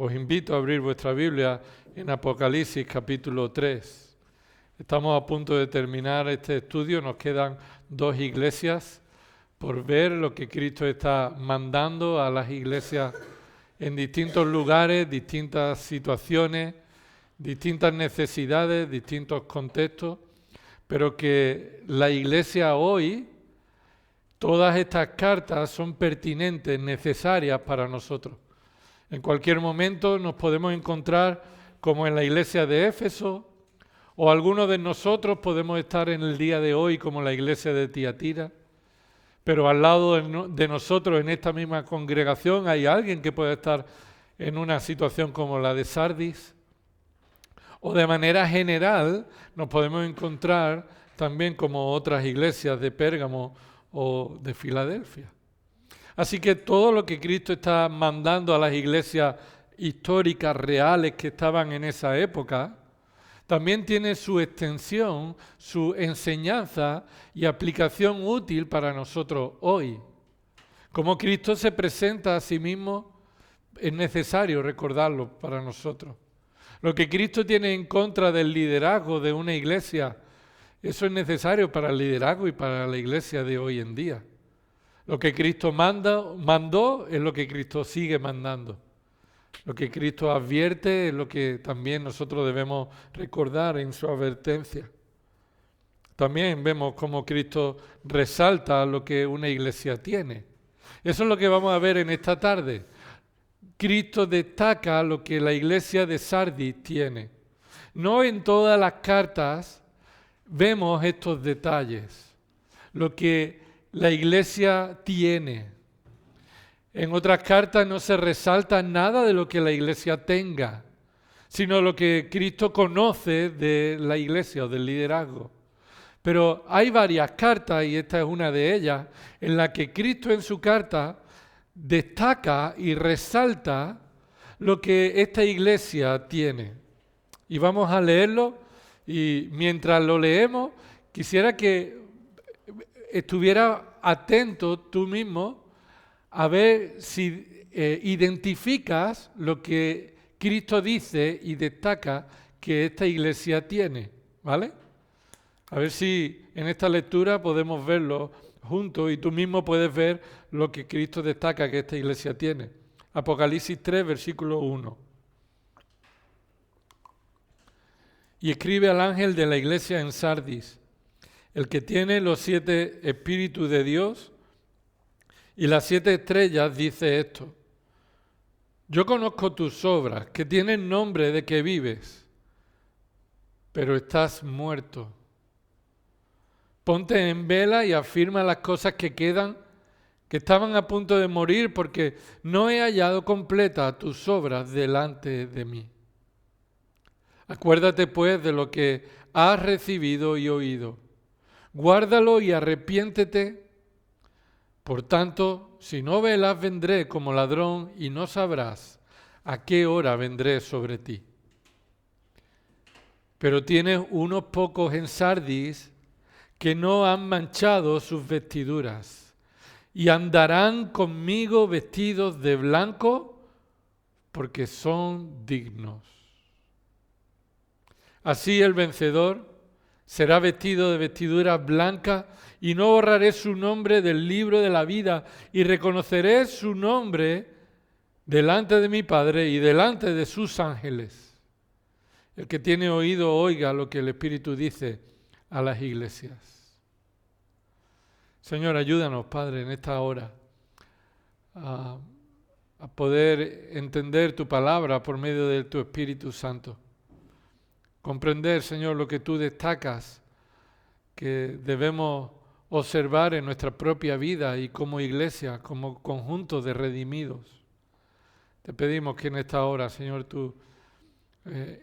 Os invito a abrir vuestra Biblia en Apocalipsis capítulo 3. Estamos a punto de terminar este estudio, nos quedan 2 iglesias por ver lo que Cristo está mandando a las iglesias en distintos lugares, distintas situaciones, distintas necesidades, distintos contextos, pero que la iglesia hoy, todas estas cartas son pertinentes, necesarias para nosotros. En cualquier momento nos podemos encontrar como en la iglesia de Éfeso, o algunos de nosotros podemos estar en el día de hoy como la iglesia de Tiatira, pero al lado de nosotros en esta misma congregación hay alguien que puede estar en una situación como la de Sardis, o de manera general nos podemos encontrar también como otras iglesias de Pérgamo o de Filadelfia. Así que todo lo que Cristo está mandando a las iglesias históricas, reales que estaban en esa época, también tiene su extensión, su enseñanza y aplicación útil para nosotros hoy. Como Cristo se presenta a sí mismo, es necesario recordarlo para nosotros. Lo que Cristo tiene en contra del liderazgo de una iglesia, eso es necesario para el liderazgo y para la iglesia de hoy en día. Lo que Cristo mandó es lo que Cristo sigue mandando. Lo que Cristo advierte es lo que también nosotros debemos recordar en su advertencia. También vemos cómo Cristo resalta lo que una iglesia tiene. Eso es lo que vamos a ver en esta tarde. Cristo destaca lo que la iglesia de Sardis tiene. No en todas las cartas vemos estos detalles. Lo que la iglesia tiene. En otras cartas no se resalta nada de lo que la iglesia tenga, sino lo que Cristo conoce de la iglesia o del liderazgo. Pero hay varias cartas, y esta es una de ellas, en la que Cristo en su carta destaca y resalta lo que esta iglesia tiene. Y vamos a leerlo, y mientras lo leemos, quisiera que estuviera atento tú mismo a ver si identificas lo que Cristo dice y destaca que esta iglesia tiene, ¿vale? A ver si en esta lectura podemos verlo juntos y tú mismo puedes ver lo que Cristo destaca que esta iglesia tiene. Apocalipsis 3, versículo 1. Y escribe al ángel de la iglesia en Sardis, el que tiene los 7 espíritus de Dios y las 7 estrellas, dice esto: yo conozco tus obras, que tienen nombre de que vives, pero estás muerto. Ponte en vela y afirma las cosas que quedan, que estaban a punto de morir, porque no he hallado completa tus obras delante de mí. Acuérdate pues de lo que has recibido y oído. Guárdalo y arrepiéntete. Por tanto, si no velas, vendré como ladrón y no sabrás a qué hora vendré sobre ti. Pero tienes unos pocos en Sardis que no han manchado sus vestiduras y andarán conmigo vestidos de blanco porque son dignos. Así el vencedor será vestido de vestiduras blancas y no borraré su nombre del libro de la vida y reconoceré su nombre delante de mi Padre y delante de sus ángeles. El que tiene oído oiga lo que el Espíritu dice a las iglesias. Señor, ayúdanos, Padre, en esta hora a poder entender tu palabra por medio de tu Espíritu Santo. Comprender, Señor, lo que tú destacas, que debemos observar en nuestra propia vida y como iglesia, como conjunto de redimidos. Te pedimos que en esta hora, Señor, tú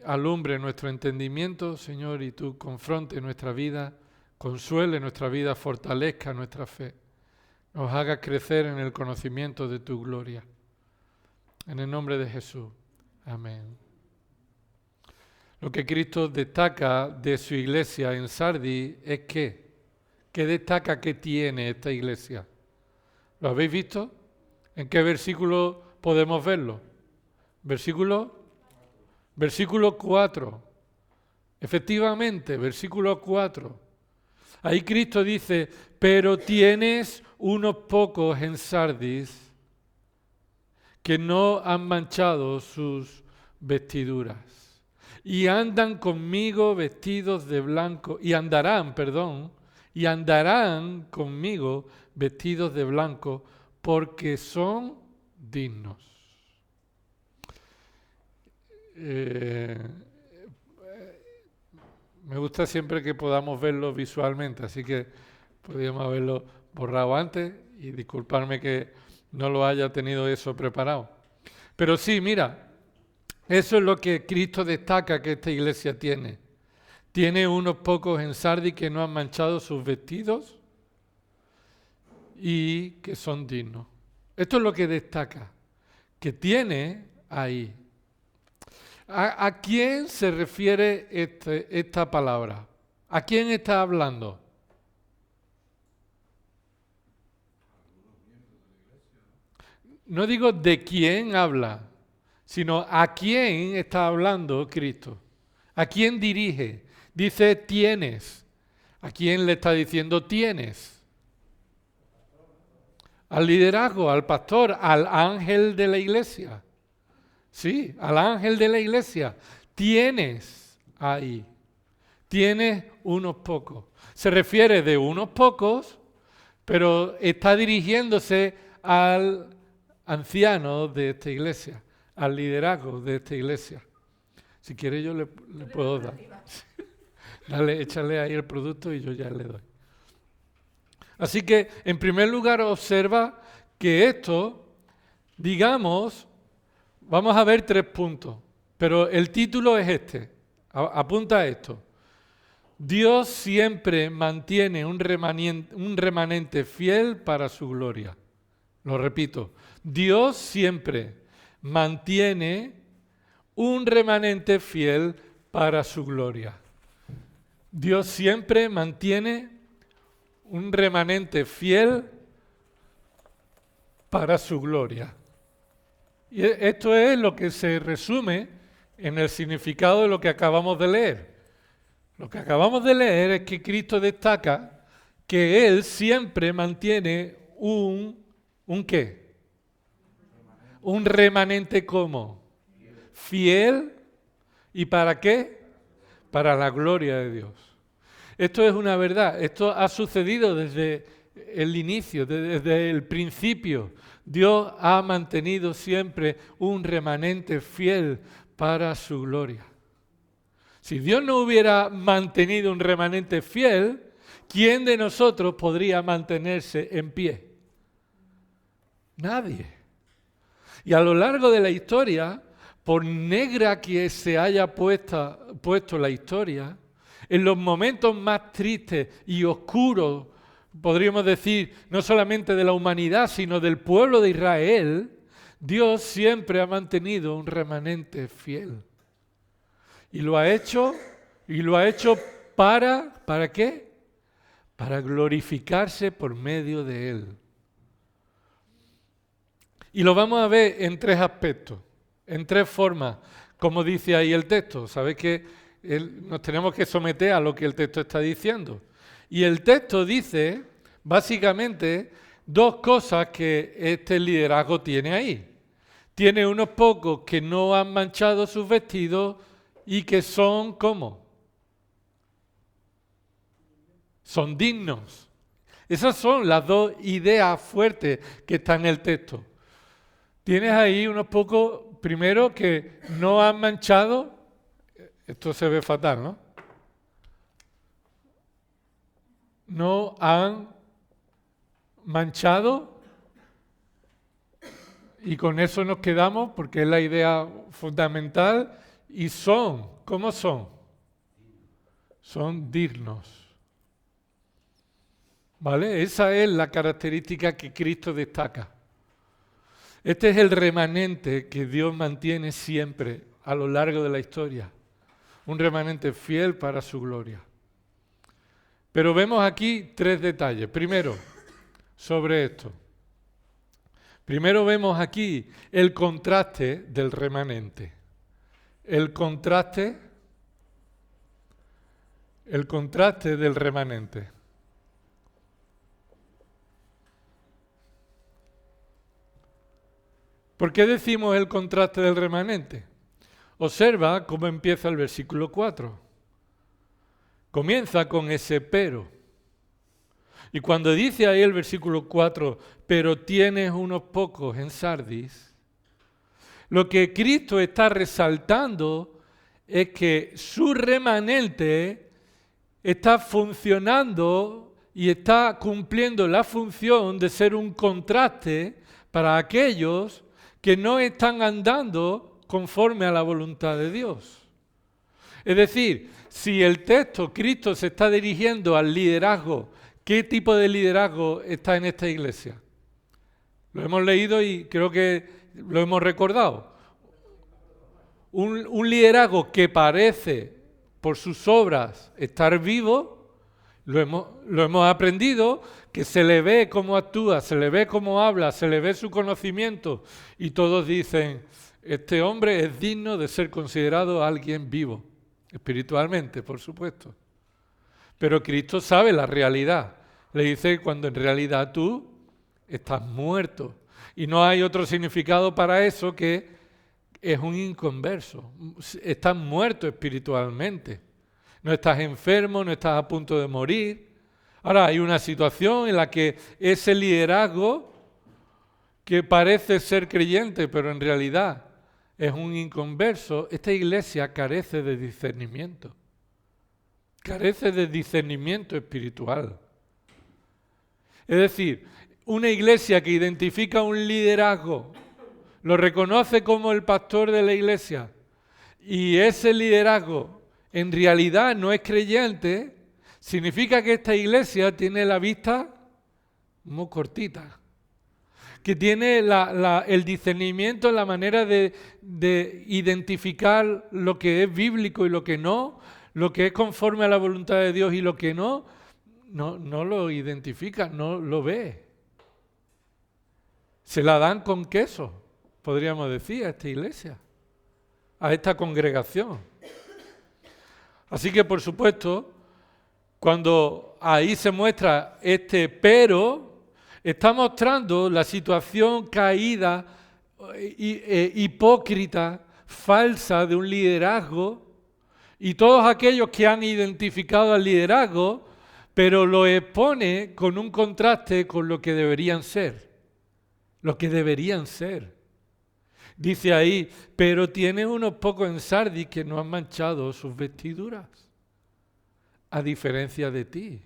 alumbre nuestro entendimiento, Señor, y tú confronte nuestra vida, consuele nuestra vida, fortalezca nuestra fe, nos haga crecer en el conocimiento de tu gloria. En el nombre de Jesús. Amén. Lo que Cristo destaca de su iglesia en Sardis es ¿qué destaca que tiene esta iglesia? ¿Lo habéis visto? ¿En qué versículo podemos verlo? Versículo 4. Efectivamente, versículo 4. Ahí Cristo dice, pero tienes unos pocos en Sardis que no han manchado sus vestiduras y andan conmigo vestidos de blanco, y andarán conmigo vestidos de blanco porque son dignos. Me gusta siempre que podamos verlo visualmente, así que podríamos haberlo borrado antes y disculparme que no lo haya tenido eso preparado. Pero sí, mira, eso es lo que Cristo destaca que esta iglesia tiene. Tiene unos pocos en Sardis que no han manchado sus vestidos y que son dignos. Esto es lo que destaca, que tiene ahí. ¿A quién se refiere esta palabra? ¿A quién está hablando? No digo de quién habla, sino a quién está hablando Cristo. ¿A quién dirige? Dice tienes. ¿A quién le está diciendo tienes? Al liderazgo, al pastor, al ángel de la iglesia. Sí, al ángel de la iglesia. Tienes ahí. Tienes unos pocos. Se refiere de unos pocos, pero está dirigiéndose al anciano de esta iglesia, al liderazgo de esta iglesia. Si quiere yo le puedo dar. Dale, échale ahí el producto y yo ya le doy. Así que, en primer lugar, observa que esto, digamos, vamos a ver 3 puntos, pero el título es este. Apunta a esto. Dios siempre mantiene un remanente fiel para su gloria. Lo repito. Dios siempre mantiene un remanente fiel para su gloria. Dios siempre mantiene un remanente fiel para su gloria. Y esto es lo que se resume en el significado de lo que acabamos de leer. Lo que acabamos de leer es que Cristo destaca que Él siempre mantiene ¿un qué? Un remanente ¿cómo? Fiel. ¿Y para qué? Para la gloria de Dios. Esto es una verdad. Esto ha sucedido desde el inicio, desde el principio. Dios ha mantenido siempre un remanente fiel para su gloria. Si Dios no hubiera mantenido un remanente fiel, ¿quién de nosotros podría mantenerse en pie? Nadie. Y a lo largo de la historia, por negra que se haya puesto la historia, en los momentos más tristes y oscuros, podríamos decir, no solamente de la humanidad, sino del pueblo de Israel, Dios siempre ha mantenido un remanente fiel. Y lo ha hecho ¿para qué? Para glorificarse por medio de Él. Y lo vamos a ver en 3 aspectos, en 3 formas, como dice ahí el texto. Sabéis que nos tenemos que someter a lo que el texto está diciendo. Y el texto dice, básicamente, 2 cosas que este liderazgo tiene ahí. Tiene unos pocos que no han manchado sus vestidos y que son, ¿cómo? Son dignos. Esas son las 2 ideas fuertes que están en el texto. Tienes ahí unos pocos, primero, que no han manchado. Esto se ve fatal, ¿no? No han manchado, y con eso nos quedamos porque es la idea fundamental, y son, ¿cómo son? Son dignos. ¿Vale? Esa es la característica que Cristo destaca. Este es el remanente que Dios mantiene siempre a lo largo de la historia. Un remanente fiel para su gloria. Pero vemos aquí 3 detalles. Primero, sobre esto. Primero vemos aquí el contraste del remanente. El contraste del remanente. ¿Por qué decimos el contraste del remanente? Observa cómo empieza el versículo 4. Comienza con ese pero. Y cuando dice ahí el versículo 4, pero tienes unos pocos en Sardis, lo que Cristo está resaltando es que su remanente está funcionando y está cumpliendo la función de ser un contraste para aquellos que no están andando conforme a la voluntad de Dios. Es decir, si el texto, Cristo se está dirigiendo al liderazgo, ¿qué tipo de liderazgo está en esta iglesia? Lo hemos leído y creo que lo hemos recordado. Un liderazgo que parece, por sus obras, estar vivo, lo hemos aprendido, que se le ve cómo actúa, se le ve cómo habla, se le ve su conocimiento, y todos dicen, este hombre es digno de ser considerado alguien vivo, espiritualmente, por supuesto. Pero Cristo sabe la realidad. Le dice cuando en realidad tú estás muerto. Y no hay otro significado para eso que es un inconverso. Estás muerto espiritualmente. No estás enfermo, no estás a punto de morir. Ahora hay una situación en la que ese liderazgo que parece ser creyente, pero en realidad es un inconverso, esta iglesia carece de discernimiento. Carece de discernimiento espiritual. Es decir, una iglesia que identifica un liderazgo, lo reconoce como el pastor de la iglesia, y ese liderazgo en realidad no es creyente, significa que esta iglesia tiene la vista muy cortita, que tiene el discernimiento, la manera de identificar lo que es bíblico y lo que no, lo que es conforme a la voluntad de Dios y lo que no lo identifica, no lo ve. Se la dan con queso, podríamos decir, a esta iglesia, a esta congregación. Así que, por supuesto, cuando ahí se muestra este pero, está mostrando la situación caída, hipócrita, falsa de un liderazgo, y todos aquellos que han identificado al liderazgo, pero lo expone con un contraste con lo que deberían ser. Lo que deberían ser. Dice ahí, pero tienes unos pocos en Sardis que no han manchado sus vestiduras. A diferencia de ti.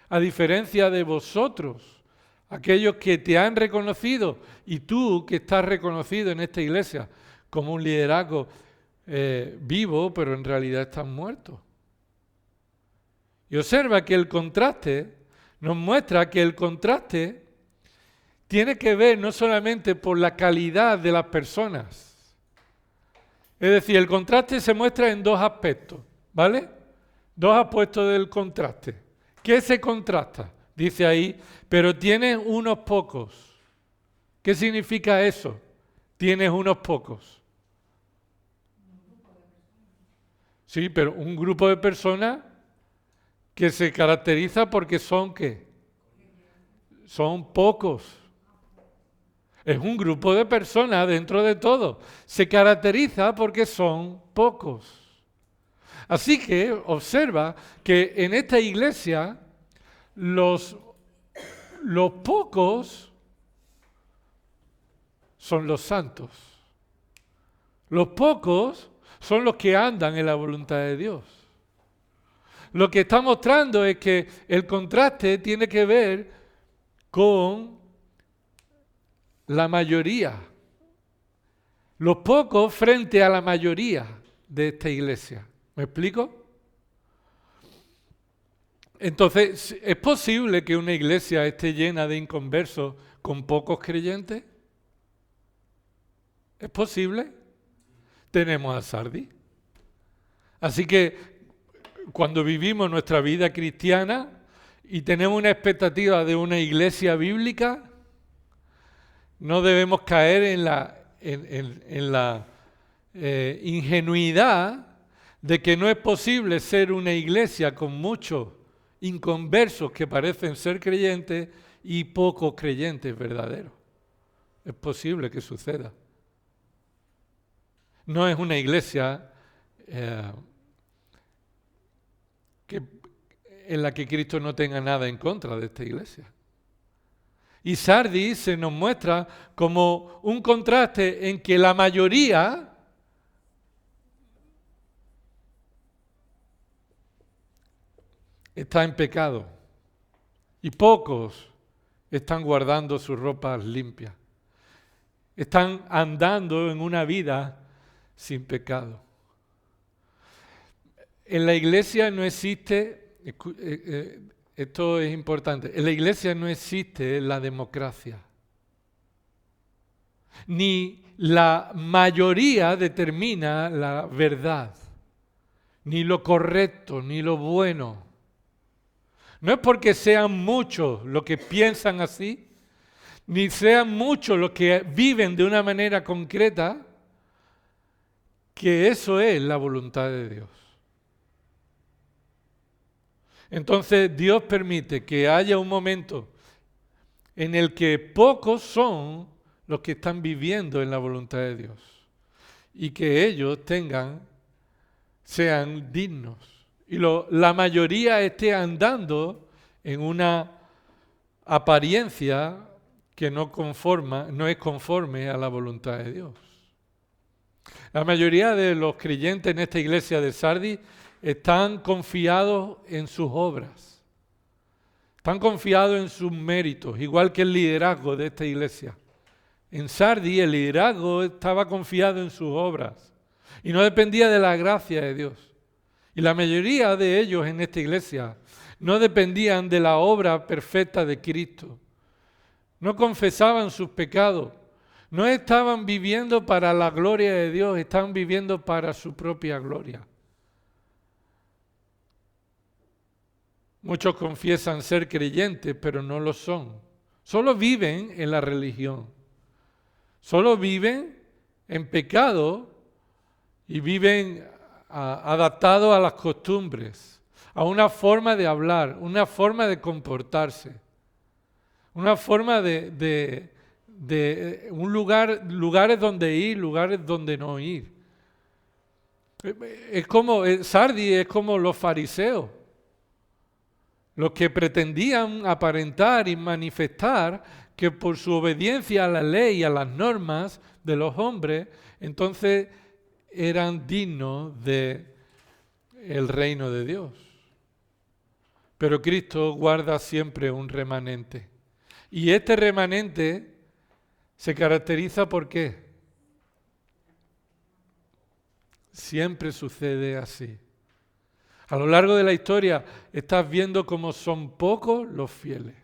A diferencia de vosotros. Aquellos que te han reconocido y tú que estás reconocido en esta iglesia como un liderazgo vivo, pero en realidad estás muerto. Y observa que el contraste nos muestra que el contraste tiene que ver no solamente por la calidad de las personas. Es decir, el contraste se muestra en dos aspectos, ¿vale? Dos aspectos del contraste. ¿Qué se contrasta? Dice ahí, pero tienes unos pocos. ¿Qué significa eso? Tienes unos pocos. Sí, pero un grupo de personas que se caracteriza porque son ¿qué? Son pocos. Es un grupo de personas dentro de todo. Se caracteriza porque son pocos. Así que observa que en esta iglesia los pocos son los santos. Los pocos son los que andan en la voluntad de Dios. Lo que está mostrando es que el contraste tiene que ver con la mayoría. Los pocos frente a la mayoría de esta iglesia. ¿Me explico? Entonces, ¿es posible que una iglesia esté llena de inconversos con pocos creyentes? ¿Es posible? Tenemos a Sardis. Así que cuando vivimos nuestra vida cristiana y tenemos una expectativa de una iglesia bíblica, no debemos caer en la ingenuidad de que no es posible ser una iglesia con muchos inconversos que parecen ser creyentes y pocos creyentes verdaderos. Es posible que suceda. No es una iglesia en la que Cristo no tenga nada en contra de esta iglesia. Y Sardis se nos muestra como un contraste en que la mayoría está en pecado y pocos están guardando sus ropas limpias. Están andando en una vida sin pecado. En la iglesia no existe, esto es importante, en la iglesia no existe la democracia. Ni la mayoría determina la verdad, ni lo correcto, ni lo bueno. No es porque sean muchos los que piensan así, ni sean muchos los que viven de una manera concreta, que eso es la voluntad de Dios. Entonces Dios permite que haya un momento en el que pocos son los que están viviendo en la voluntad de Dios y que ellos sean dignos y la mayoría esté andando en una apariencia que no es conforme a la voluntad de Dios. La mayoría de los creyentes en esta iglesia de Sardis están confiados en sus obras, están confiados en sus méritos, igual que el liderazgo de esta iglesia. En Sardis el liderazgo estaba confiado en sus obras y no dependía de la gracia de Dios. Y la mayoría de ellos en esta iglesia no dependían de la obra perfecta de Cristo. No confesaban sus pecados. No estaban viviendo para la gloria de Dios, estaban viviendo para su propia gloria. Muchos confiesan ser creyentes, pero no lo son. Solo viven en la religión. Solo viven en pecado y viven adaptados a las costumbres, a una forma de hablar, una forma de comportarse, una forma de lugares donde ir, lugares donde no ir. Es como Sardis, es como los fariseos, los que pretendían aparentar y manifestar que por su obediencia a la ley y a las normas de los hombres, entonces eran dignos del reino de Dios. Pero Cristo guarda siempre un remanente. Y este remanente se caracteriza ¿por qué? Siempre sucede así. A lo largo de la historia estás viendo cómo son pocos los fieles.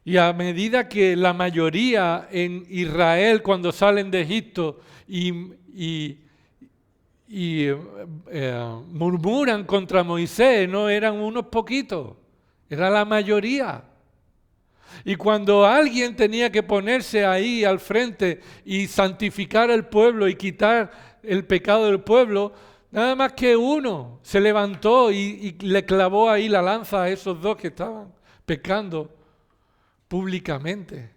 Y a medida que la mayoría en Israel, cuando salen de Egipto y murmuran contra Moisés, no eran unos poquitos, era la mayoría. Y cuando alguien tenía que ponerse ahí al frente y santificar al pueblo y quitar el pecado del pueblo, nada más que uno se levantó y le clavó ahí la lanza a esos dos que estaban pecando públicamente.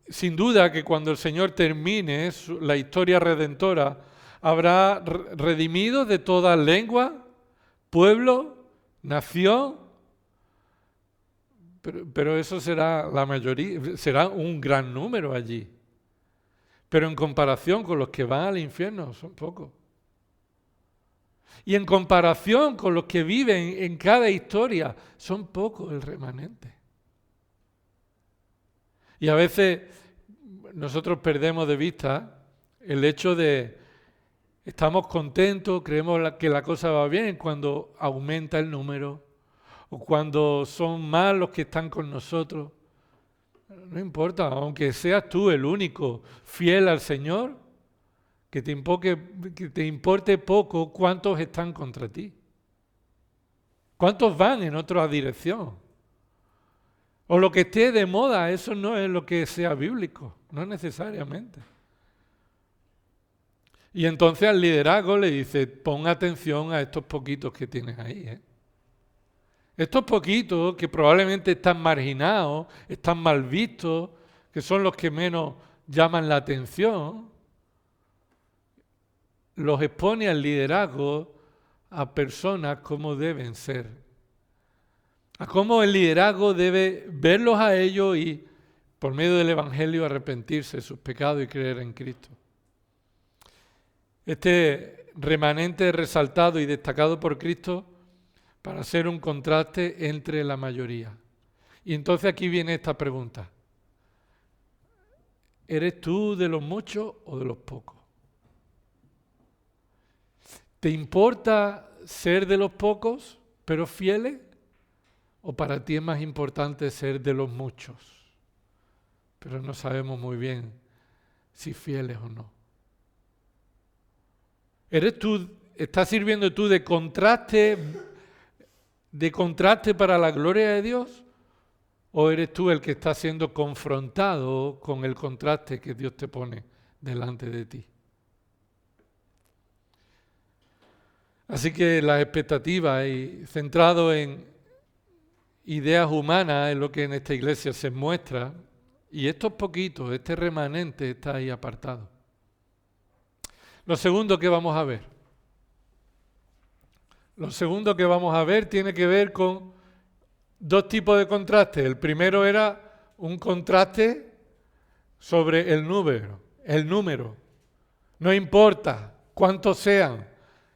Sin duda que cuando el Señor termine la historia redentora, habrá redimidos de toda lengua, pueblo, nación, pero eso será la mayoría, será un gran número allí. Pero en comparación con los que van al infierno, son pocos. Y en comparación con los que viven en cada historia, son pocos el remanente. Y a veces nosotros perdemos de vista el hecho de estamos contentos, creemos que la cosa va bien cuando aumenta el número o cuando son más los que están con nosotros. No importa, aunque seas tú el único fiel al Señor, que te importe poco cuántos están contra ti. ¿Cuántos van en otra dirección? O lo que esté de moda, eso no es lo que sea bíblico, no necesariamente. Y entonces al liderazgo le dice, pon atención a estos poquitos que tienes ahí. Estos poquitos que probablemente están marginados, están mal vistos, que son los que menos llaman la atención, los expone al liderazgo a personas como deben ser. A cómo el liderazgo debe verlos a ellos y, por medio del Evangelio, arrepentirse de sus pecados y creer en Cristo. Este remanente resaltado y destacado por Cristo para ser un contraste entre la mayoría. Y entonces aquí viene esta pregunta. ¿Eres tú de los muchos o de los pocos? ¿Te importa ser de los pocos, pero fieles? ¿O para ti es más importante ser de los muchos? Pero no sabemos muy bien si fieles o no. ¿Estás sirviendo tú de contraste para la gloria de Dios? ¿O eres tú el que está siendo confrontado con el contraste que Dios te pone delante de ti? Así que las expectativas y centrado en ideas humanas es lo que en esta iglesia se muestra, y estos poquitos, este remanente está ahí apartado. Lo segundo que vamos a ver. Lo segundo que vamos a ver tiene que ver con dos tipos de contrastes. El primero era un contraste sobre el número. No importa cuántos sean.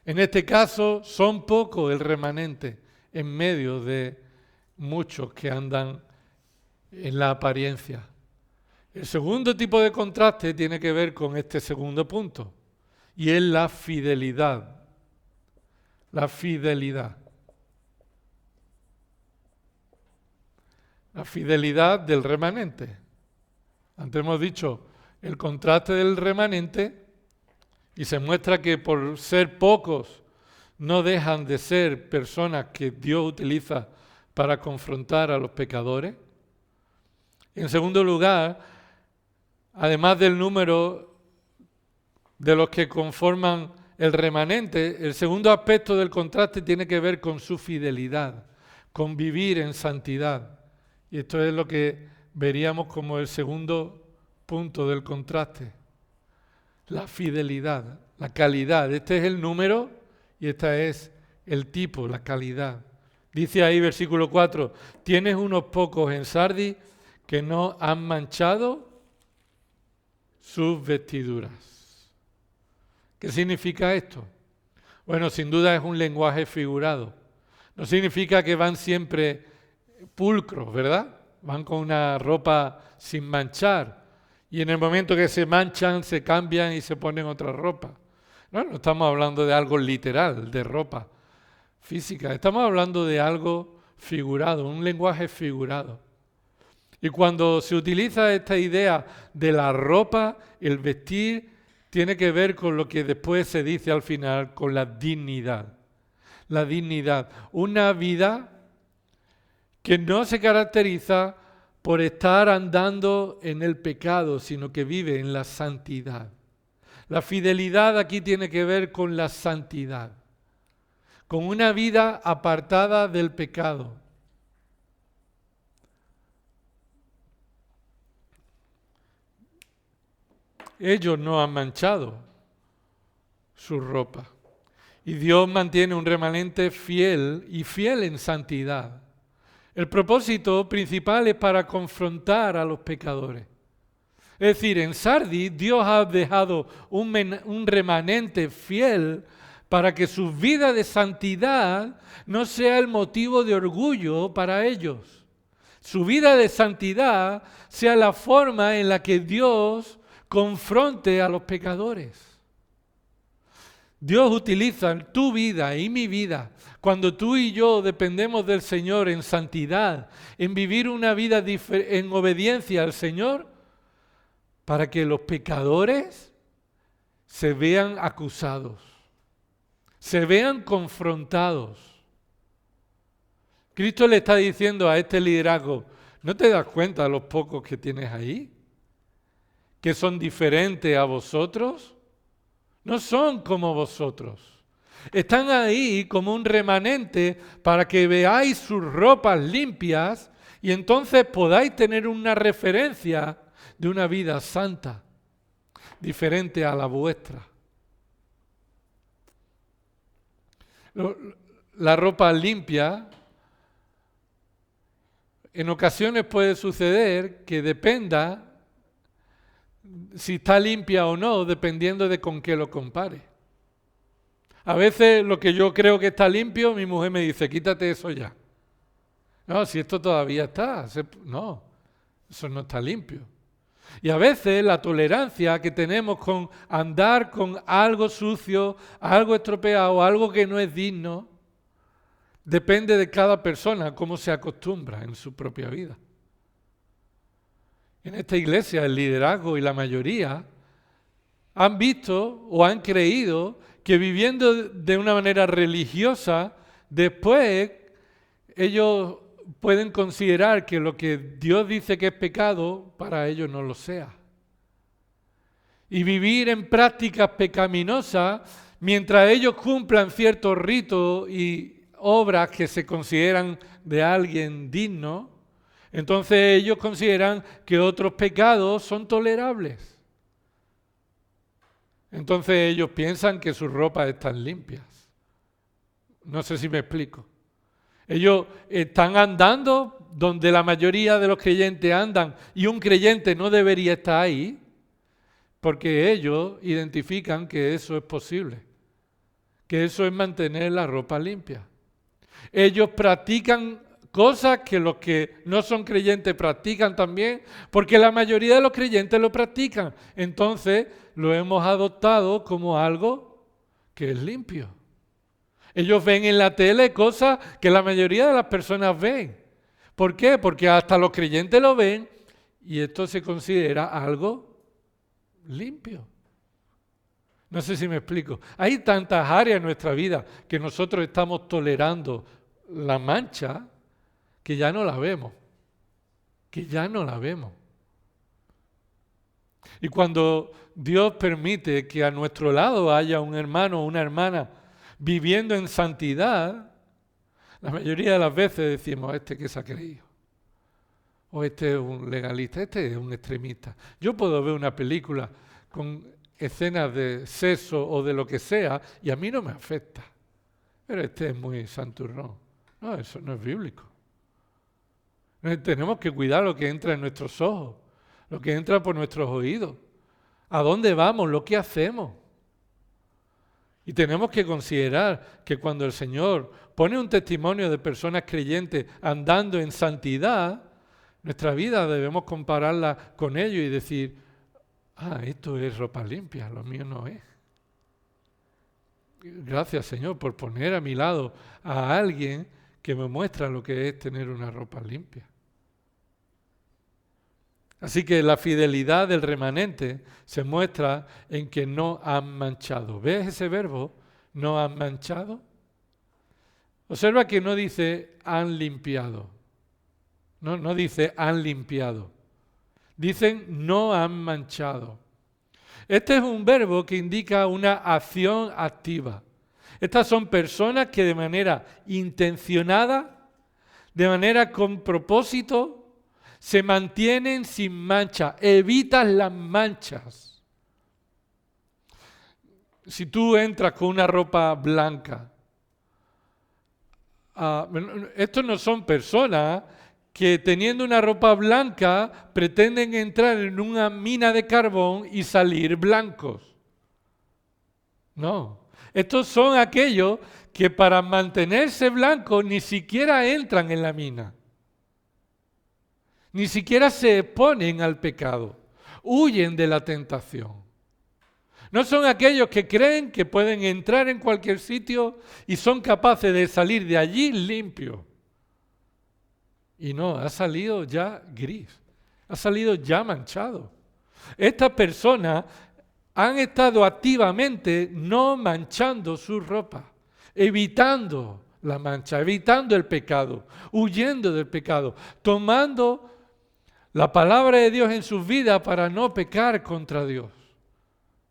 En este caso son pocos el remanente en medio de muchos que andan en la apariencia. El segundo tipo de contraste tiene que ver con este segundo punto. Y es la fidelidad. La fidelidad. La fidelidad del remanente. Antes hemos dicho el contraste del remanente y se muestra que por ser pocos no dejan de ser personas que Dios utiliza para confrontar a los pecadores. En segundo lugar, además del número de los que conforman el remanente, el segundo aspecto del contraste tiene que ver con su fidelidad, con vivir en santidad. Y esto es lo que veríamos como el segundo punto del contraste. La fidelidad, la calidad. Este es el número y este es el tipo, la calidad. Dice ahí versículo 4, tienes unos pocos en Sardis que no han manchado sus vestiduras. ¿Qué significa esto? Bueno, sin duda es un lenguaje figurado. No significa que van siempre pulcros, ¿verdad? Van con una ropa sin manchar y en el momento que se manchan se cambian y se ponen otra ropa. No estamos hablando de algo literal, de ropa física. Estamos hablando de algo figurado, un lenguaje figurado. Y cuando se utiliza esta idea de la ropa, el vestir, tiene que ver con lo que después se dice al final, con la dignidad. La dignidad. Una vida que no se caracteriza por estar andando en el pecado, sino que vive en la santidad. La fidelidad aquí tiene que ver con la santidad, con una vida apartada del pecado. Ellos no han manchado su ropa. Y Dios mantiene un remanente fiel y fiel en santidad. El propósito principal es para confrontar a los pecadores. Es decir, en Sardis Dios ha dejado un remanente fiel para que su vida de santidad no sea el motivo de orgullo para ellos. Su vida de santidad sea la forma en la que Dios confronte a los pecadores. Dios utiliza tu vida y mi vida, cuando tú y yo dependemos del Señor en santidad, en vivir una vida en obediencia al Señor, para que los pecadores se vean acusados, se vean confrontados. Cristo le está diciendo a este liderazgo, ¿no te das cuenta de los pocos que tienes ahí? ¿Que son diferentes a vosotros? No son como vosotros. Están ahí como un remanente para que veáis sus ropas limpias y entonces podáis tener una referencia de una vida santa, diferente a la vuestra. La ropa limpia, en ocasiones puede suceder que dependa si está limpia o no, dependiendo de con qué lo compare. A veces lo que yo creo que está limpio, mi mujer me dice, quítate eso ya. No, si esto todavía está. No, eso no está limpio. Y a veces la tolerancia que tenemos con andar con algo sucio, algo estropeado, algo que no es digno, depende de cada persona, cómo se acostumbra en su propia vida. En esta iglesia el liderazgo y la mayoría han visto o han creído que viviendo de una manera religiosa, después ellos pueden considerar que lo que Dios dice que es pecado, para ellos no lo sea. Y vivir en prácticas pecaminosas, mientras ellos cumplan ciertos ritos y obras que se consideran de alguien digno, entonces ellos consideran que otros pecados son tolerables. Entonces ellos piensan que sus ropas están limpias. No sé si me explico. Ellos están andando donde la mayoría de los creyentes andan y un creyente no debería estar ahí porque ellos identifican que eso es posible, que eso es mantener la ropa limpia. Ellos practican cosas que los que no son creyentes practican también, porque la mayoría de los creyentes lo practican. Entonces lo hemos adoptado como algo que es limpio. Ellos ven en la tele cosas que la mayoría de las personas ven. ¿Por qué? Porque hasta los creyentes lo ven y esto se considera algo limpio. No sé si me explico. Hay tantas áreas en nuestra vida que nosotros estamos tolerando la mancha que ya no la vemos. Que ya no la vemos. Y cuando Dios permite que a nuestro lado haya un hermano o una hermana viviendo en santidad, la mayoría de las veces decimos, este que se ha creído, o este es un legalista, este es un extremista. Yo puedo ver una película con escenas de sexo o de lo que sea y a mí no me afecta, pero este es muy santurrón. No, eso no es bíblico. Tenemos que cuidar lo que entra en nuestros ojos, lo que entra por nuestros oídos, a dónde vamos, lo que hacemos. Y tenemos que considerar que cuando el Señor pone un testimonio de personas creyentes andando en santidad, nuestra vida debemos compararla con ellos y decir, esto es ropa limpia, lo mío no es. Gracias, Señor, por poner a mi lado a alguien que me muestra lo que es tener una ropa limpia. Así que la fidelidad del remanente se muestra en que no han manchado. ¿Ves ese verbo? No han manchado. Observa que no dice han limpiado. No dice han limpiado. Dicen no han manchado. Este es un verbo que indica una acción activa. Estas son personas que de manera intencionada, de manera con propósito, se mantienen sin mancha, evitan las manchas. Si tú entras con una ropa blanca, estos no son personas que teniendo una ropa blanca pretenden entrar en una mina de carbón y salir blancos. No, estos son aquellos que para mantenerse blancos ni siquiera entran en la mina. Ni siquiera se exponen al pecado, huyen de la tentación. No son aquellos que creen que pueden entrar en cualquier sitio y son capaces de salir de allí limpios. Y no, ha salido ya gris, ha salido ya manchado. Estas personas han estado activamente no manchando su ropa, evitando la mancha, evitando el pecado, huyendo del pecado, tomando la palabra de Dios en sus vidas para no pecar contra Dios.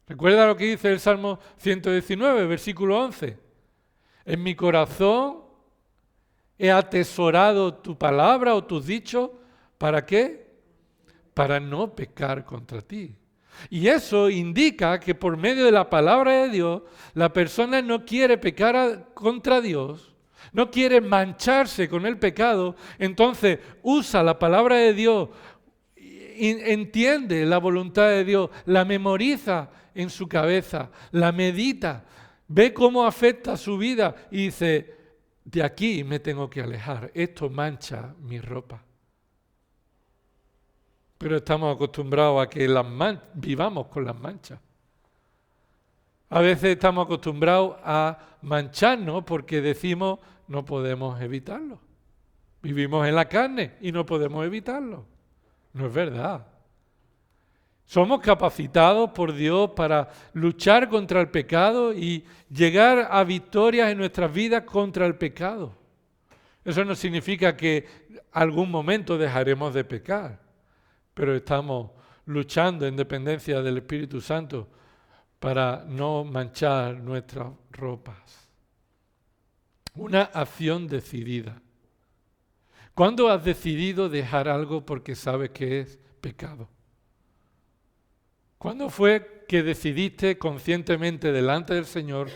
Recuerda lo que dice el Salmo 119, versículo 11. En mi corazón he atesorado tu palabra o tus dichos. ¿Para qué? Para no pecar contra ti. Y eso indica que por medio de la palabra de Dios, la persona no quiere pecar contra Dios, no quiere mancharse con el pecado, entonces usa la palabra de Dios, entiende la voluntad de Dios, la memoriza en su cabeza, la medita, ve cómo afecta su vida y dice, de aquí me tengo que alejar, esto mancha mi ropa. Pero estamos acostumbrados a que vivamos con las manchas. A veces estamos acostumbrados a mancharnos porque decimos no podemos evitarlo. Vivimos en la carne y no podemos evitarlo. No es verdad. Somos capacitados por Dios para luchar contra el pecado y llegar a victorias en nuestras vidas contra el pecado. Eso no significa que algún momento dejaremos de pecar. Pero estamos luchando en dependencia del Espíritu Santo para no manchar nuestras ropas. Una acción decidida. ¿Cuándo has decidido dejar algo porque sabes que es pecado? ¿Cuándo fue que decidiste conscientemente delante del Señor,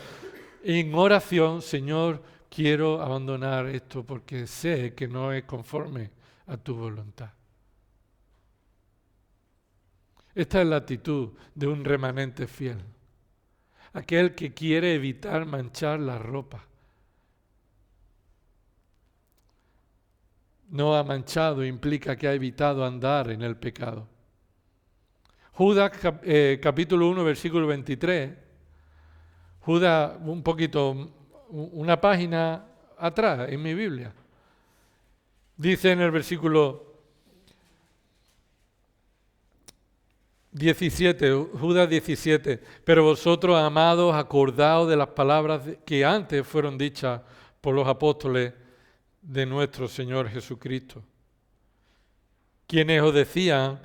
en oración, Señor, quiero abandonar esto porque sé que no es conforme a tu voluntad? Esta es la actitud de un remanente fiel. Aquel que quiere evitar manchar la ropa. No ha manchado implica que ha evitado andar en el pecado. Judas capítulo 1, versículo 23. Judas un poquito, una página atrás en mi Biblia. Dice en el versículo 17, Judas 17, pero vosotros, amados, acordaos de las palabras que antes fueron dichas por los apóstoles de nuestro Señor Jesucristo, quienes os decían,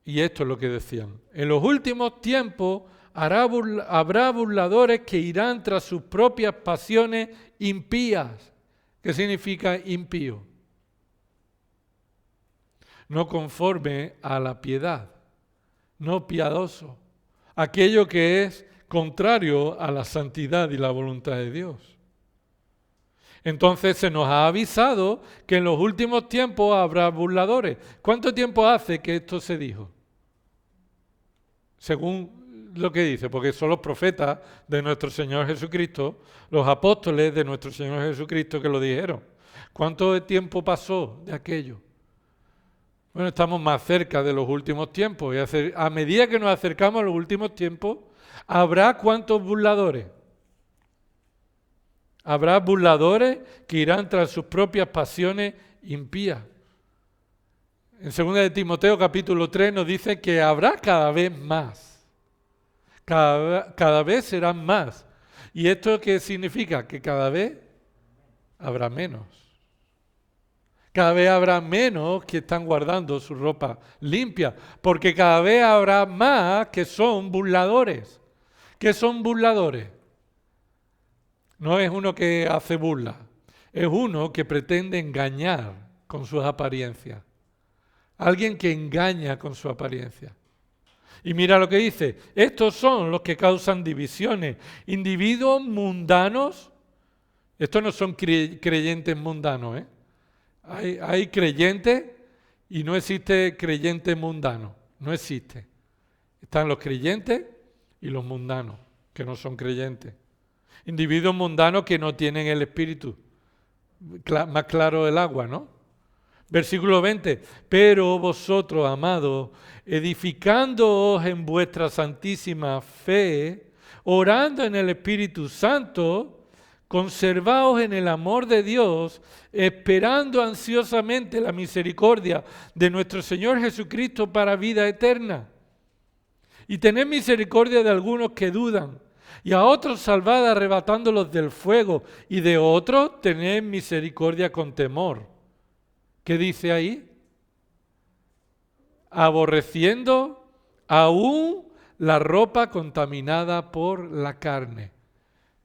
y esto es lo que decían, en los últimos tiempos habrá burladores que irán tras sus propias pasiones impías. ¿Qué significa impío? No conforme a la piedad. No piadoso, aquello que es contrario a la santidad y la voluntad de Dios. Entonces se nos ha avisado que en los últimos tiempos habrá burladores. ¿Cuánto tiempo hace que esto se dijo? Según lo que dice, porque son los profetas de nuestro Señor Jesucristo, los apóstoles de nuestro Señor Jesucristo que lo dijeron. ¿Cuánto tiempo pasó de aquello? Bueno, estamos más cerca de los últimos tiempos y a medida que nos acercamos a los últimos tiempos, ¿habrá cuántos burladores? Habrá burladores que irán tras sus propias pasiones impías. En 2 de Timoteo capítulo 3 nos dice que habrá cada vez más. Cada vez serán más. ¿Y esto qué significa? Que cada vez habrá menos. Cada vez habrá menos que están guardando su ropa limpia, porque cada vez habrá más que son burladores. ¿Qué son burladores? No es uno que hace burla, es uno que pretende engañar con sus apariencias. Alguien que engaña con su apariencia. Y mira lo que dice, estos son los que causan divisiones, individuos mundanos. Estos no son creyentes mundanos, ¿eh? Hay creyentes y no existe creyente mundano, no existe. Están los creyentes y los mundanos, que no son creyentes. Individuos mundanos que no tienen el espíritu, más claro el agua, ¿no? Versículo 20, pero vosotros, amados, edificándoos en vuestra santísima fe, orando en el Espíritu Santo, conservaos en el amor de Dios, esperando ansiosamente la misericordia de nuestro Señor Jesucristo para vida eterna. Y tened misericordia de algunos que dudan, y a otros salvad arrebatándolos del fuego, y de otros tened misericordia con temor. ¿Qué dice ahí? Aborreciendo aún la ropa contaminada por la carne.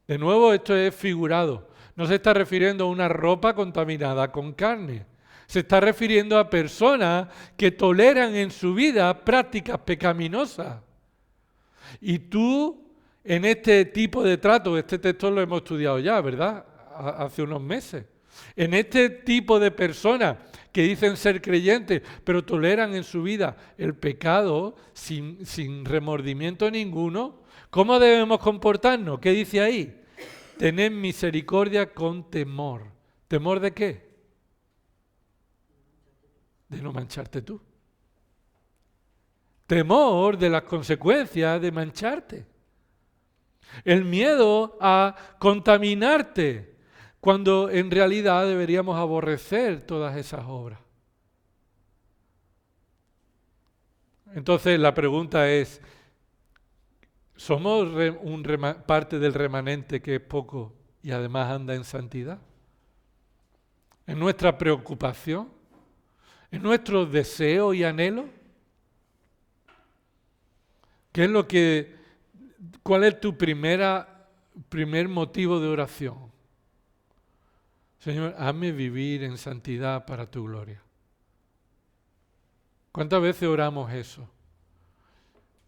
De nuevo, esto es figurado. No se está refiriendo a una ropa contaminada con carne. Se está refiriendo a personas que toleran en su vida prácticas pecaminosas. Y tú, en este tipo de trato, este texto lo hemos estudiado ya, ¿verdad? Hace unos meses. En este tipo de personas que dicen ser creyentes, pero toleran en su vida el pecado sin remordimiento ninguno, ¿cómo debemos comportarnos? ¿Qué dice ahí? Tened misericordia con temor. ¿Temor de qué? De no mancharte tú. Temor de las consecuencias de mancharte. El miedo a contaminarte, cuando en realidad deberíamos aborrecer todas esas obras. Entonces la pregunta es, ¿somos parte del remanente que es poco y además anda en santidad? ¿En nuestra preocupación? ¿En nuestros deseos y anhelos? ¿Cuál es tu primer motivo de oración? Señor, hazme vivir en santidad para tu gloria. ¿Cuántas veces oramos eso?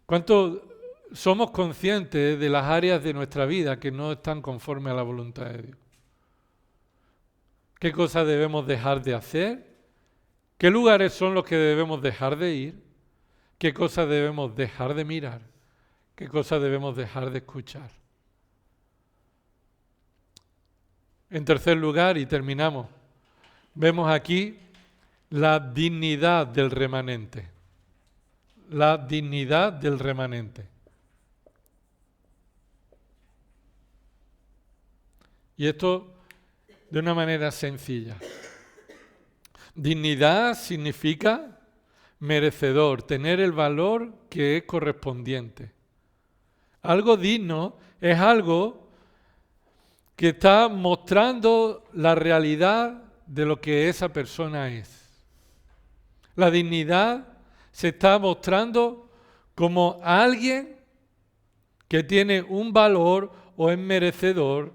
¿Cuánto somos conscientes de las áreas de nuestra vida que no están conformes a la voluntad de Dios? ¿Qué cosas debemos dejar de hacer? ¿Qué lugares son los que debemos dejar de ir? ¿Qué cosas debemos dejar de mirar? ¿Qué cosas debemos dejar de escuchar? En tercer lugar, y terminamos, vemos aquí la dignidad del remanente. La dignidad del remanente. Y esto de una manera sencilla. Dignidad significa merecedor, tener el valor que es correspondiente. Algo digno es algo que está mostrando la realidad de lo que esa persona es. La dignidad se está mostrando como alguien que tiene un valor o es merecedor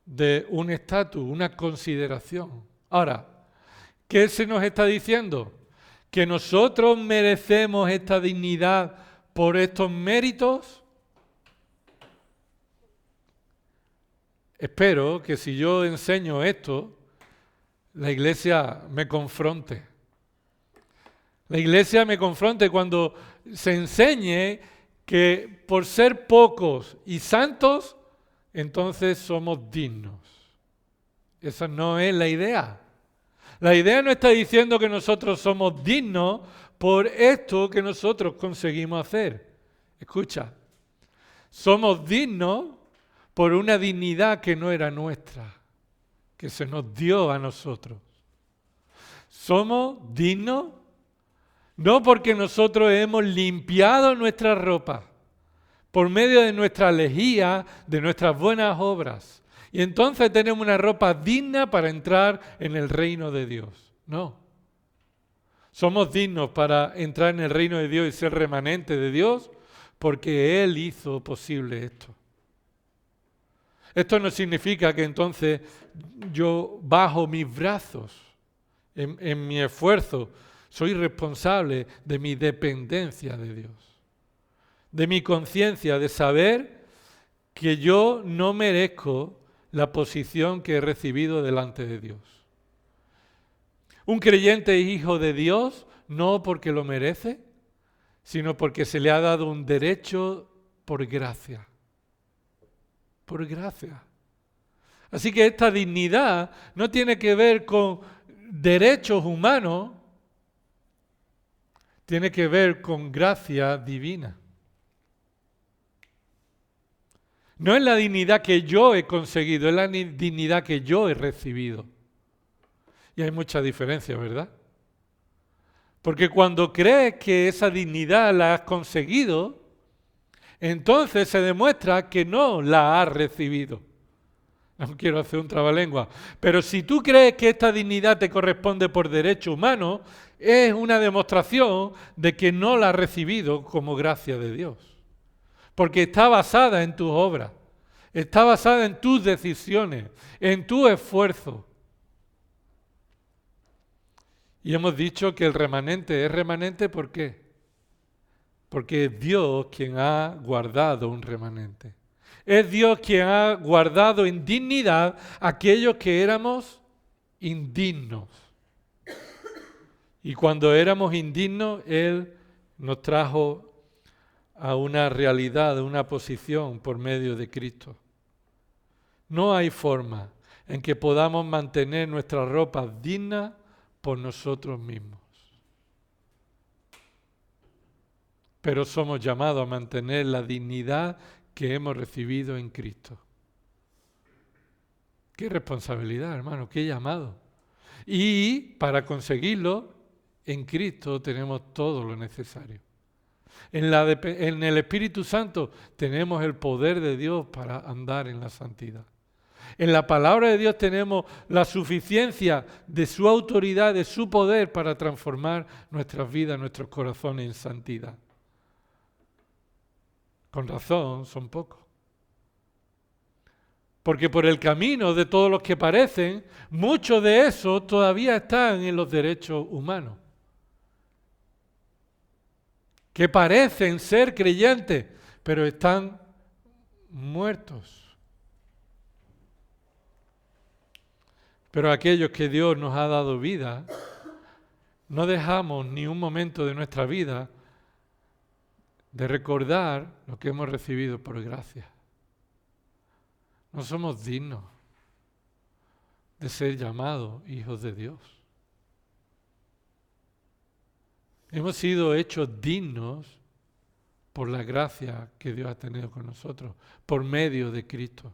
de un estatus, una consideración. Ahora, ¿qué se nos está diciendo? ¿Que nosotros merecemos esta dignidad por estos méritos? Espero que si yo enseño esto, la Iglesia me confronte. La Iglesia me confronte cuando se enseñe que por ser pocos y santos, entonces somos dignos. Esa no es la idea. La idea no está diciendo que nosotros somos dignos por esto que nosotros conseguimos hacer. Escucha, somos dignos por una dignidad que no era nuestra, que se nos dio a nosotros. Somos dignos no porque nosotros hemos limpiado nuestra ropa por medio de nuestra lejía, de nuestras buenas obras. Y entonces tenemos una ropa digna para entrar en el reino de Dios. No. Somos dignos para entrar en el reino de Dios y ser remanente de Dios porque Él hizo posible esto. Esto no significa que entonces yo bajo mis brazos en mi esfuerzo. Soy responsable de mi dependencia de Dios, de mi conciencia, de saber que yo no merezco la posición que he recibido delante de Dios. Un creyente es hijo de Dios no porque lo merece, sino porque se le ha dado un derecho por gracia. Por gracia. Así que esta dignidad no tiene que ver con derechos humanos, tiene que ver con gracia divina. No es la dignidad que yo he conseguido, es la dignidad que yo he recibido. Y hay mucha diferencia, ¿verdad? Porque cuando crees que esa dignidad la has conseguido, entonces se demuestra que no la has recibido. No quiero hacer un trabalengua, pero si tú crees que esta dignidad te corresponde por derecho humano, es una demostración de que no la has recibido como gracia de Dios. Porque está basada en tus obras, está basada en tus decisiones, en tu esfuerzo. Y hemos dicho que el remanente es remanente, ¿por qué? Porque es Dios quien ha guardado un remanente. Es Dios quien ha guardado en dignidad a aquellos que éramos indignos. Y cuando éramos indignos, Él nos trajo a una realidad, a una posición por medio de Cristo. No hay forma en que podamos mantener nuestras ropas dignas por nosotros mismos. Pero somos llamados a mantener la dignidad que hemos recibido en Cristo. Qué responsabilidad, hermano, qué llamado. Y para conseguirlo, en Cristo tenemos todo lo necesario. En el Espíritu Santo tenemos el poder de Dios para andar en la santidad. En la palabra de Dios tenemos la suficiencia de su autoridad, de su poder para transformar nuestras vidas, nuestros corazones en santidad. Con razón, son pocos. Porque por el camino de todos los que parecen, muchos de esos todavía están en los derechos humanos. Que parecen ser creyentes, pero están muertos. Pero aquellos que Dios nos ha dado vida, no dejamos ni un momento de nuestra vida de recordar lo que hemos recibido por gracia. No somos dignos de ser llamados hijos de Dios. Hemos sido hechos dignos por la gracia que Dios ha tenido con nosotros, por medio de Cristo.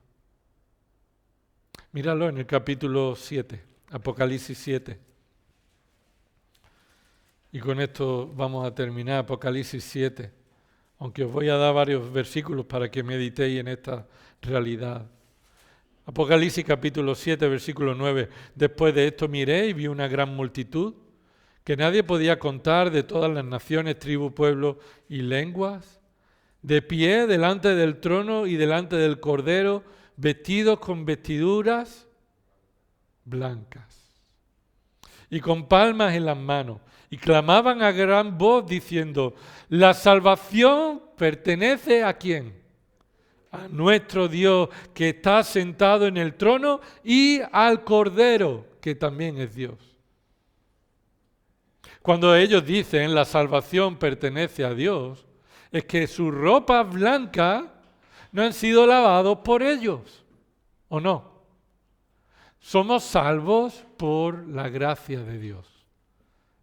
Míralo en el capítulo 7, Apocalipsis 7. Y con esto vamos a terminar, Apocalipsis 7. Aunque os voy a dar varios versículos para que meditéis en esta realidad. Apocalipsis capítulo 7, versículo 9. Después de esto miré y vi una gran multitud que nadie podía contar, de todas las naciones, tribus, pueblos y lenguas, de pie delante del trono y delante del Cordero, vestidos con vestiduras blancas y con palmas en las manos, y clamaban a gran voz diciendo: la salvación pertenece ¿a quién? A nuestro Dios, que está sentado en el trono, y al Cordero, que también es Dios. Cuando ellos dicen la salvación pertenece a Dios, es que sus ropas blancas no han sido lavados por ellos, ¿o no? Somos salvos por la gracia de Dios.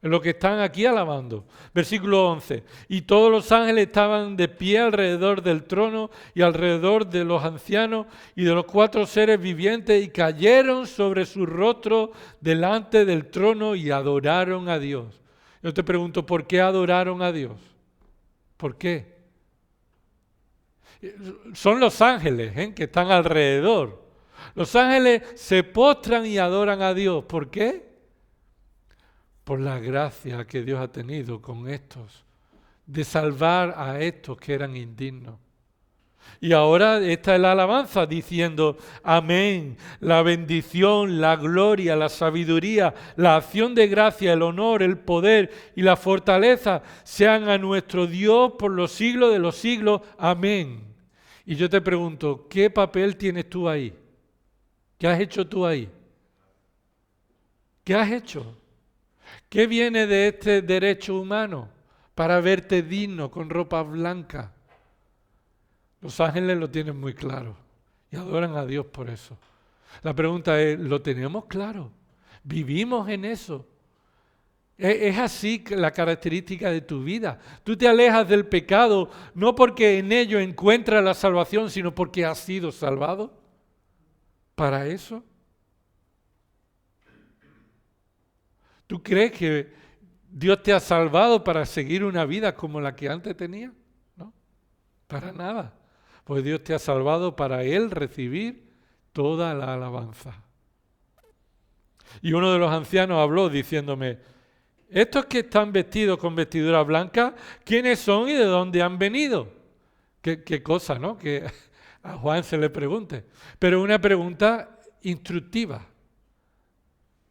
Es lo que están aquí alabando. Versículo 11. Y todos los ángeles estaban de pie alrededor del trono y alrededor de los ancianos y de los 4 seres vivientes, y cayeron sobre su rostro delante del trono y adoraron a Dios. Yo te pregunto, ¿por qué adoraron a Dios? ¿Por qué? Son los ángeles que están alrededor. Los ángeles se postran y adoran a Dios. ¿Por qué? Por la gracia que Dios ha tenido con estos, de salvar a estos que eran indignos. Y ahora esta es la alabanza diciendo: amén, la bendición, la gloria, la sabiduría, la acción de gracia, el honor, el poder y la fortaleza sean a nuestro Dios por los siglos de los siglos. Amén. Y yo te pregunto, ¿qué papel tienes tú ahí? ¿Qué has hecho tú ahí? ¿Qué has hecho? ¿Qué viene de este derecho humano para verte digno con ropa blanca? Los ángeles lo tienen muy claro y adoran a Dios por eso. La pregunta es, ¿lo tenemos claro? ¿Vivimos en eso? ¿Es así la característica de tu vida? Tú te alejas del pecado no porque en ello encuentras la salvación, sino porque has sido salvado. ¿Para eso? ¿Tú crees que Dios te ha salvado para seguir una vida como la que antes tenías? ¿No? Para nada. Pues Dios te ha salvado para Él recibir toda la alabanza. Y uno de los ancianos habló diciéndome, estos que están vestidos con vestiduras blancas, ¿quiénes son y de dónde han venido? Qué cosa, ¿no? Que a Juan se le pregunte. Pero una pregunta instructiva.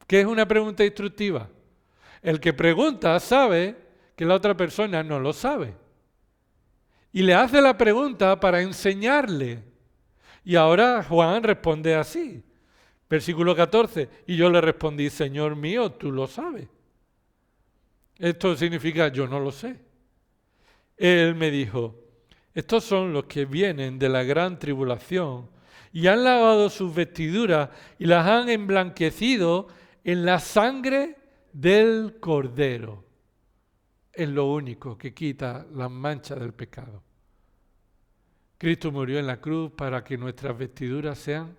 ¿Qué es una pregunta instructiva? El que pregunta sabe que la otra persona no lo sabe. Y le hace la pregunta para enseñarle. Y ahora Juan responde así. Versículo 14. Y yo le respondí, Señor mío, tú lo sabes. Esto significa, yo no lo sé. Él me dijo, estos son los que vienen de la gran tribulación y han lavado sus vestiduras y las han emblanquecido en la sangre del Cordero. Es lo único que quita las manchas del pecado. Cristo murió en la cruz para que nuestras vestiduras sean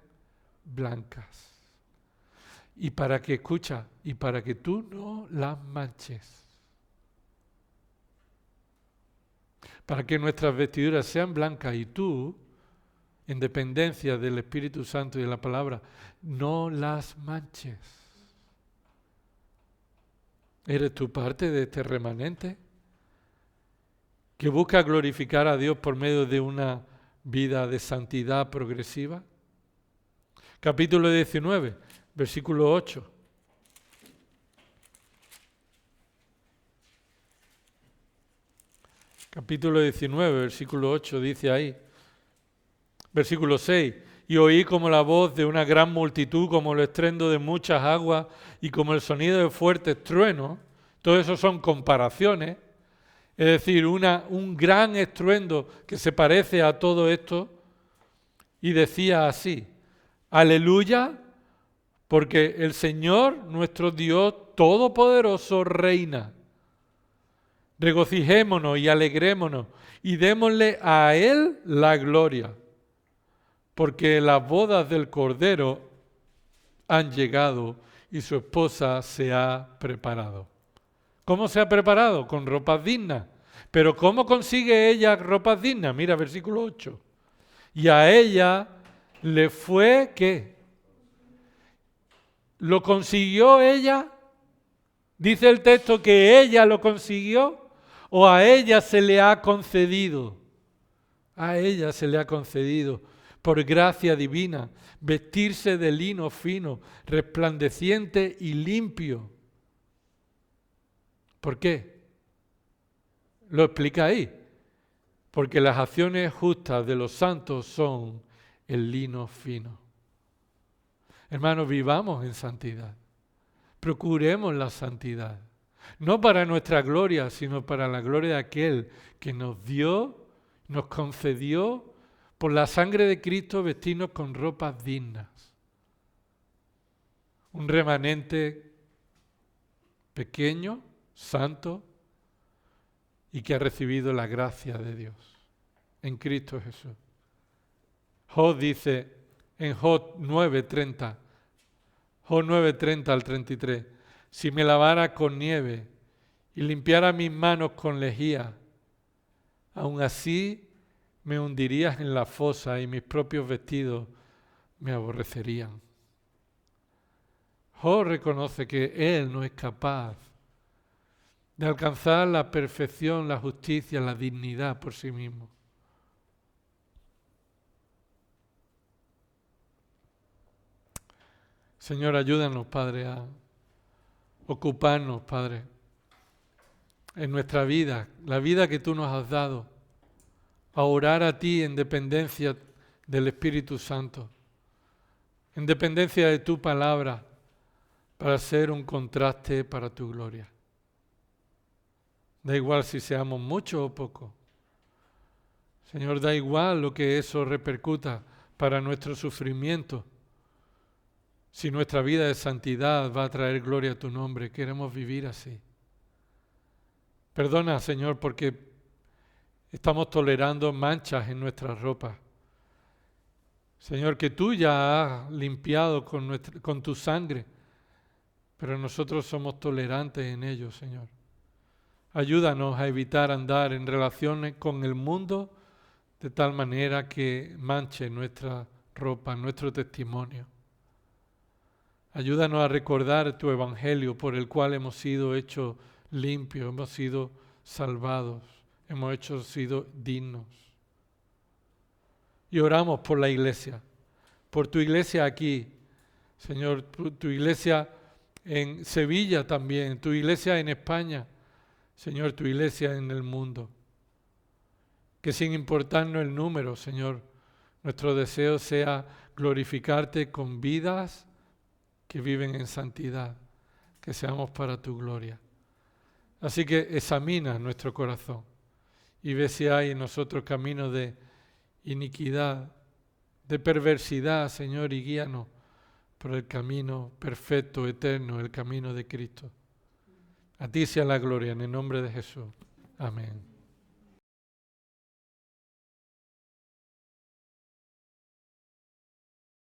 blancas. Y para que, escucha, y para que tú no las manches. Para que nuestras vestiduras sean blancas y tú, en dependencia del Espíritu Santo y de la palabra, no las manches. ¿Eres tú parte de este remanente que busca glorificar a Dios por medio de una vida de santidad progresiva? Capítulo 19, versículo 8. Capítulo 19, versículo 8, dice ahí, versículo 6, y oí como la voz de una gran multitud, como el estruendo de muchas aguas y como el sonido de fuertes truenos. Todo eso son comparaciones, es decir, un gran estruendo que se parece a todo esto, y decía así, aleluya, porque el Señor, nuestro Dios Todopoderoso, reina. Regocijémonos y alegrémonos y démosle a Él la gloria, porque las bodas del Cordero han llegado y su esposa se ha preparado. ¿Cómo se ha preparado? Con ropas dignas. Pero ¿cómo consigue ella ropas dignas? Mira, versículo 8. Y a ella le fue, ¿qué? ¿Lo consiguió ella? Dice el texto que ella lo consiguió. ¿O a ella se le ha concedido? A ella se le ha concedido, por gracia divina, vestirse de lino fino, resplandeciente y limpio. ¿Por qué? Lo explica ahí. Porque las acciones justas de los santos son el lino fino. Hermanos, vivamos en santidad. Procuremos la santidad. No para nuestra gloria, sino para la gloria de aquel que nos dio, nos concedió por la sangre de Cristo vestirnos con ropas dignas. Un remanente pequeño, santo, y que ha recibido la gracia de Dios en Cristo Jesús. Job dice en Job 9:30, Job 9:30 al 33, si me lavara con nieve y limpiara mis manos con lejía, aún así me hundirías en la fosa y mis propios vestidos me aborrecerían. Job reconoce que él no es capaz de alcanzar la perfección, la justicia, la dignidad por sí mismo. Señor, ayúdanos, Padre, a ocuparnos, Padre, en nuestra vida, la vida que tú nos has dado, a orar a ti en dependencia del Espíritu Santo, en dependencia de tu palabra, para ser un contraste para tu gloria. Da igual si seamos muchos o pocos. Señor, da igual lo que eso repercuta para nuestro sufrimiento. Si nuestra vida de santidad va a traer gloria a tu nombre, queremos vivir así. Perdona, Señor, porque estamos tolerando manchas en nuestras ropas. Señor, que tú ya has limpiado con tu sangre, pero nosotros somos tolerantes en ello, Señor. Ayúdanos a evitar andar en relaciones con el mundo de tal manera que manche nuestra ropa, nuestro testimonio. Ayúdanos a recordar tu evangelio por el cual hemos sido hechos limpios, hemos sido salvados, hemos sido dignos. Y oramos por la iglesia, por tu iglesia aquí, Señor, tu iglesia en Sevilla también, tu iglesia en España, Señor, tu iglesia en el mundo. Que sin importarnos el número, Señor, nuestro deseo sea glorificarte con vidas que viven en santidad, que seamos para tu gloria. Así que examina nuestro corazón y ve si hay en nosotros caminos de iniquidad, de perversidad, Señor, y guíanos por el camino perfecto, eterno, el camino de Cristo. A ti sea la gloria en el nombre de Jesús. Amén.